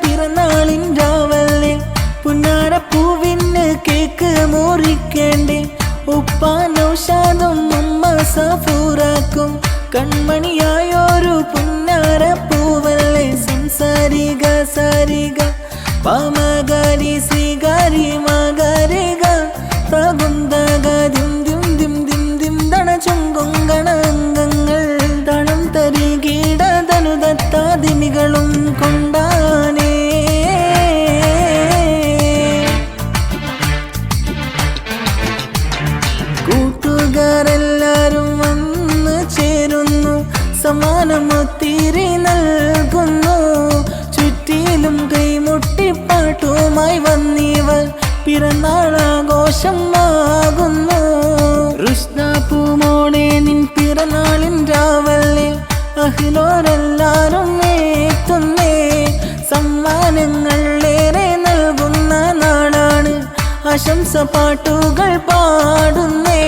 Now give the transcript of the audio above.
പിറന്നാളിൻ രാവല്ലേ പുന്നാരപ്പൂവിന് cake മുറിക്കേണ്ടേ ഉപ്പ നൗഷാദും ഉമ്മ സഫൂറാക്കും കൺമണിയായൊരു പുന്നാരപ്പൂവല്ലേ സംസാരിക സാരിക പാമഗാരി ശ്രീകാരി മഗരിക തകുന്തക ദിം ദിം ദിം ദിം ദിം ദണ ചുങ്കുങ്കണ അംഗങ്ങൾ തണം തരികീട ധനുദത്താദിമികളും കൊണ്ടാനേ കൂട്ടുകാരെല്ലാരും വന്ന് ചേരുന്നു സമ്മാനമൊത്തിരി നൽകുന്നു ചുറ്റിലും കൈമുട്ടിപ്പാട്ടുമായി വന്നിവർ പിറന്നാളാഘോഷമാകുന്നു റുഷ്ദാപ്പൂമോളെ നിൻ പിറന്നാളിൻ രാവല്ലേ അഖിലോരെല്ലാരും എത്തുന്നേ സമ്മാനങ്ങൾ ഏറെ നൽകുന്ന നാളാണ് ആശംസ പാട്ടുകൾ പാടുന്നേ